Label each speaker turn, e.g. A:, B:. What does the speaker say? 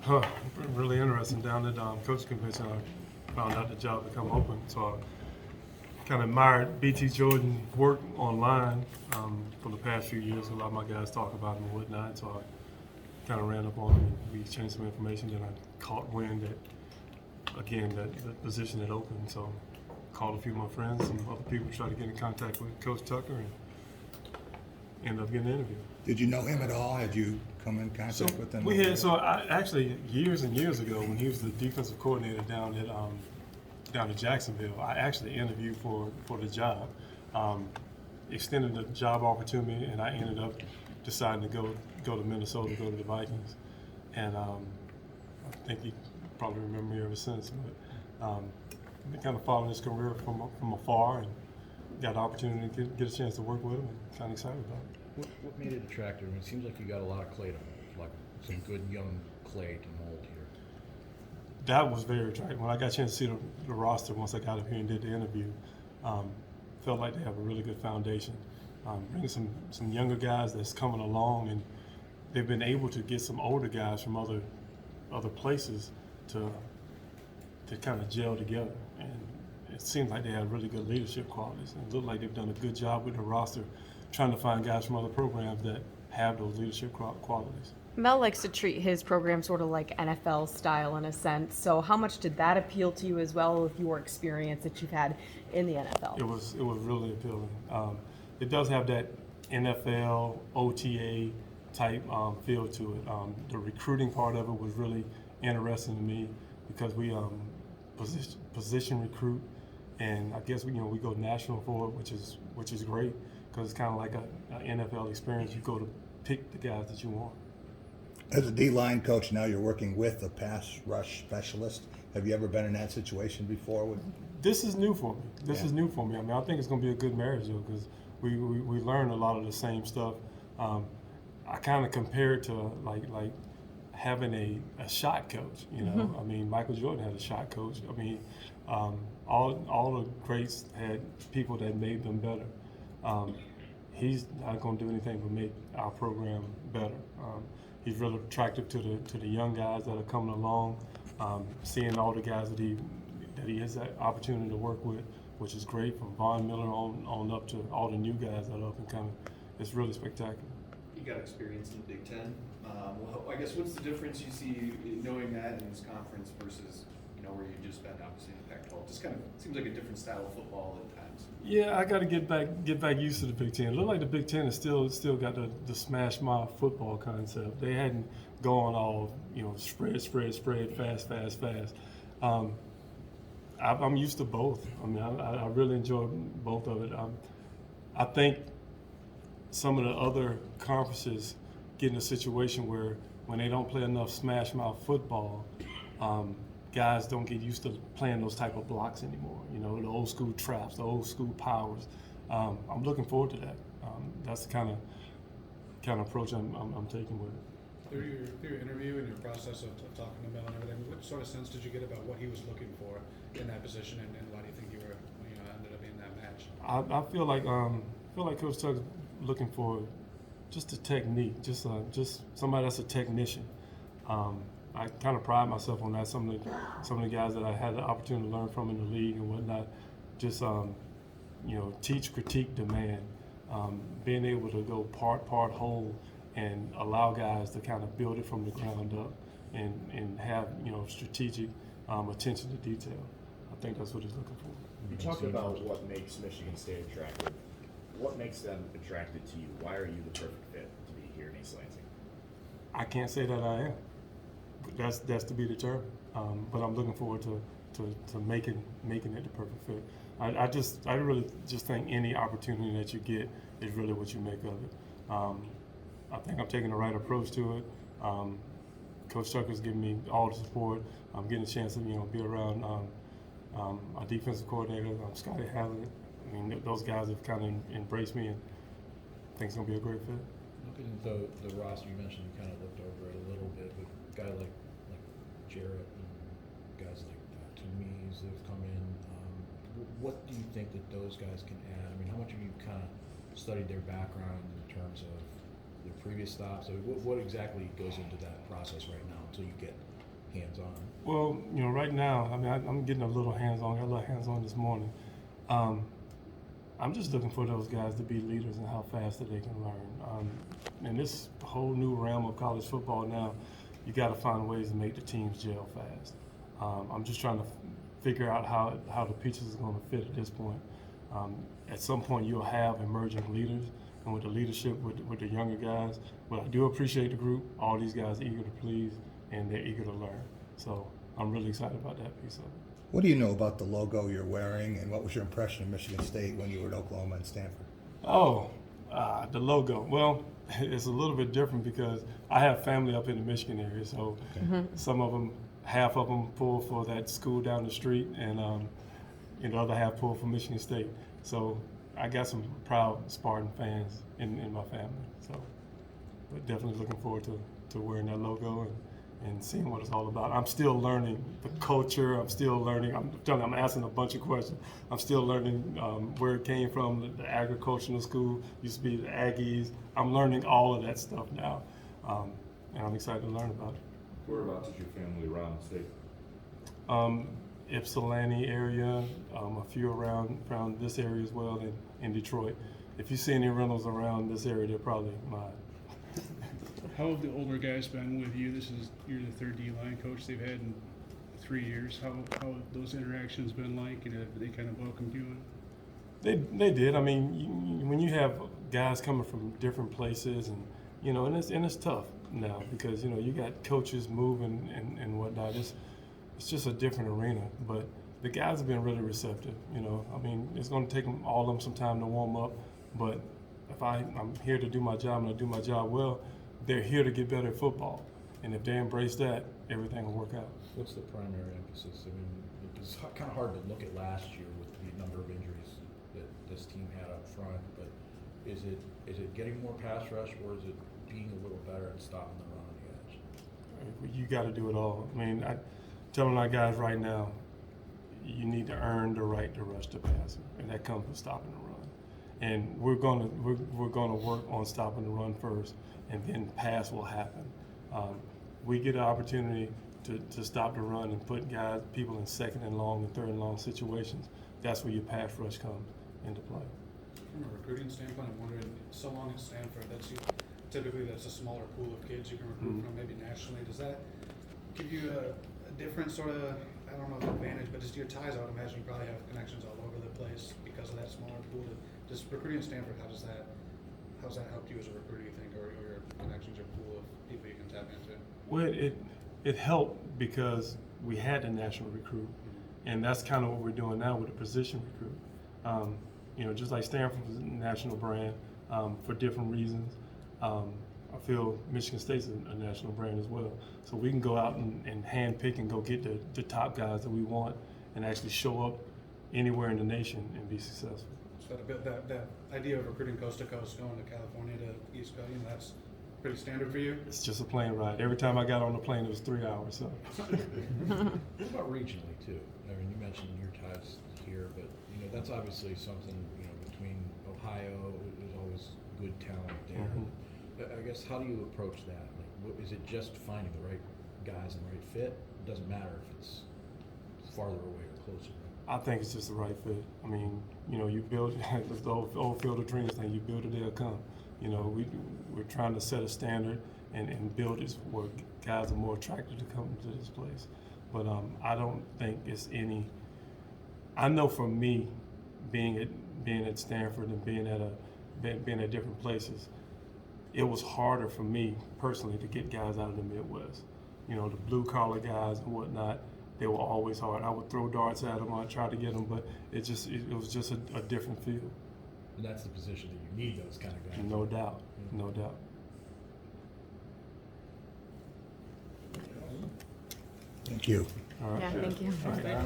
A: Huh, really interesting. Down at coach convention, I found out the job had come open, so I kind of admired BT Jordan's work online for the past few years. A lot of my guys talk about him and whatnot, so I kind of ran up on him and we exchanged some information. Then I caught wind that, again, that the position had opened, so called a few of my friends and other people, tried to get in contact with Coach Tucker, and ended up getting an interview.
B: Did you know him at all? Had you come in contact with him?
A: I actually years and years ago when he was the defensive coordinator down in Jacksonville, I actually interviewed for the job, extended the job opportunity, and I ended up deciding to go to Minnesota, go to the Vikings, and I think you probably remember me ever since. But been kind of following his career from afar, and got the opportunity to get a chance to work with him, and kind of excited about it.
C: What made it attractive? I mean, it seems like you got a lot of clay to mold, like some good young clay to mold here.
A: That was very attractive. When I got a chance to see the roster once I got up here and did the interview, felt like they have a really good foundation. Bringing some younger guys that's coming along, and they've been able to get some older guys from other places to kind of gel together. And it seems like they have really good leadership qualities. And it looked like they've done a good job with the roster, trying to find guys from other programs that have those leadership qualities.
D: Mel likes to treat his program sort of like NFL style in a sense. So how much did that appeal to you as well with your experience that you've had in the NFL?
A: It was really appealing. It does have that NFL OTA type feel to it. The recruiting part of it was really interesting to me because we position recruit, and I guess we go national for it, which is great because it's kind of like an NFL experience. You go to pick the guys that you want.
B: As a D-line coach, now you're working with a pass rush specialist. Have you ever been in that situation before?
A: This is new for me. This is new for me. I mean, I think it's going to be a good marriage though, because we learn a lot of the same stuff. I kind of compare it to like having a shot coach. You know, I mean, Michael Jordan had a shot coach. I mean, all the greats had people that made them better. He's not going to do anything but make our program better. He's really attractive to the young guys that are coming along, seeing all the guys that he has that opportunity to work with, which is great, from Von Miller on up to all the new guys that are up and coming. It's really spectacular.
E: You got experience in the Big Ten. Well, I guess what's the difference you see knowing that in this conference versus where you just been obviously in the Pac-12? Just kind of seems like a different style of football at times.
A: Yeah, I got to get back used to the Big Ten. It looked like the Big Ten is still got the smash mouth football concept. They hadn't gone all spread, fast. I'm used to both. I mean, I really enjoy both of it. I think some of the other conferences get in a situation where when they don't play enough smash mouth football, guys don't get used to playing those type of blocks anymore. The old school traps, the old school powers. I'm looking forward to that. That's the kind of approach I'm taking with it.
F: Through your interview and your process of talking about and everything, what sort of sense did you get about what he was looking for in that position, and why do you think you were ended up in that match?
A: I feel like Coach Tuck's looking for just a technique, just somebody that's a technician. I kind of pride myself on that. Some of the guys that I had the opportunity to learn from in the league and whatnot, just teach, critique, demand, being able to go part whole and allow guys to kind of build it from the ground up and have strategic attention to detail. I think that's what he's looking for.
G: You talked about what makes Michigan State attractive. What makes them attracted to you? Why are you the perfect fit to be here in East Lansing?
A: I can't say that I am. That's to be determined. But I'm looking forward to making it the perfect fit. I really just think any opportunity that you get is really what you make of it. I think I'm taking the right approach to it. Coach Tucker's giving me all the support. I'm getting a chance to be around our defensive coordinator, Scotty Haslett. I mean, those guys have kind of embraced me, and I think it's going to be a great fit.
C: Looking at the roster, you mentioned you kind of looked over it a little bit, but a guy like Jarrett and guys like Toomey's that have come in, what do you think that those guys can add? I mean, how much have you kind of studied their background in terms of the previous stops? I mean, what exactly goes into that process right now until you get hands-on?
A: Well, you know, right now, I mean, I'm getting a little hands-on. Got a little hands-on this morning. I'm just looking for those guys to be leaders and how fast that they can learn. In this whole new realm of college football now, you got to find ways to make the teams gel fast. I'm just trying to figure out how the pieces is going to fit at this point. At some point, you'll have emerging leaders, and with the leadership with the younger guys. But I do appreciate the group. All these guys are eager to please, and they're eager to learn. So I'm really excited about that piece of it.
B: What do you know about the logo you're wearing, and what was your impression of Michigan State when you were at Oklahoma and Stanford?
A: Oh, the logo. Well, it's a little bit different because I have family up in the Michigan area, so some of them, half of them pull for that school down the street, and the other half pull for Michigan State. So I got some proud Spartan fans in my family. So, but definitely looking forward to wearing that logo and seeing what it's all about. I'm still learning the culture. I'm still learning. I'm telling you, I'm asking a bunch of questions. I'm still learning where it came from. The agricultural school used to be the Aggies. I'm learning all of that stuff now, and I'm excited to learn about it.
H: Whereabouts is your family around the state?
A: Ypsilanti area, a few around this area as well, in Detroit. If you see any rentals around this area, they're probably mine.
I: How have the older guys been with you? You're the third D-line coach they've had in 3 years. How have those interactions been like, and have they kind of welcomed you in?
A: They did. I mean, when you have guys coming from different places, and and it's tough now because you got coaches moving and whatnot. It's just a different arena. But the guys have been really receptive. I mean, it's going to take all of them some time to warm up. But if I'm here to do my job and I do my job well, they're here to get better at football. And if they embrace that, everything will work out.
C: What's the primary emphasis? I mean, it's kind of hard to look at last year with the number of injuries that this team had up front, but is it getting more pass rush, or is it being a little better at stopping the run on the edge?
A: You got to do it all. I mean, I'm telling our guys right now, you need to earn the right to rush the passer, and that comes with stopping the run. And we're gonna work on stopping the run first, and then pass will happen. We get an opportunity to stop the run and put people in second and long and third and long situations. That's where your pass rush comes into play.
F: From a recruiting standpoint, I'm wondering, so long at Stanford, typically that's a smaller pool of kids you can recruit from, maybe nationally. Does that give you a different sort of, I don't know, advantage, but just your ties, I would imagine you probably have connections all over the place because of that smaller pool. Just recruiting at Stanford, how's that helped you as a recruiter, you think, or your connections or pool of people you can tap into?
A: Well, it helped because we had a national recruit, and that's kind of what we're doing now with a position recruit. Just like Stanford was a national brand for different reasons. I feel Michigan State's a national brand as well. So we can go out and hand pick and go get the top guys that we want and actually show up anywhere in the nation and be successful.
F: So that idea of recruiting coast to coast, going to California to East Coast, that's pretty standard for you?
A: It's just a plane ride. Every time I got on the plane, it was 3 hours. So.
C: What about regionally too? I mean, you mentioned your ties here, but that's obviously something between Ohio. There's always good talent there. I guess, how do you approach that? Like, is it just finding the right guys and the right fit? It doesn't matter if it's farther away or closer.
A: I think it's just the right fit. I mean, you build it's the old Field of Dreams thing. You build it, they'll come. We're trying to set a standard and build it where guys are more attracted to come to this place. But I don't think it's any. I know for me, being at Stanford and being at different places, it was harder for me personally to get guys out of the Midwest. The blue collar guys and whatnot. They were always hard. I would throw darts at them. I'd try to get them, but it was just a different field.
C: And that's the position that you need those kind of guys.
A: No doubt. No doubt.
B: Thank you.
A: All right.
D: Yeah, thank you.
A: All right.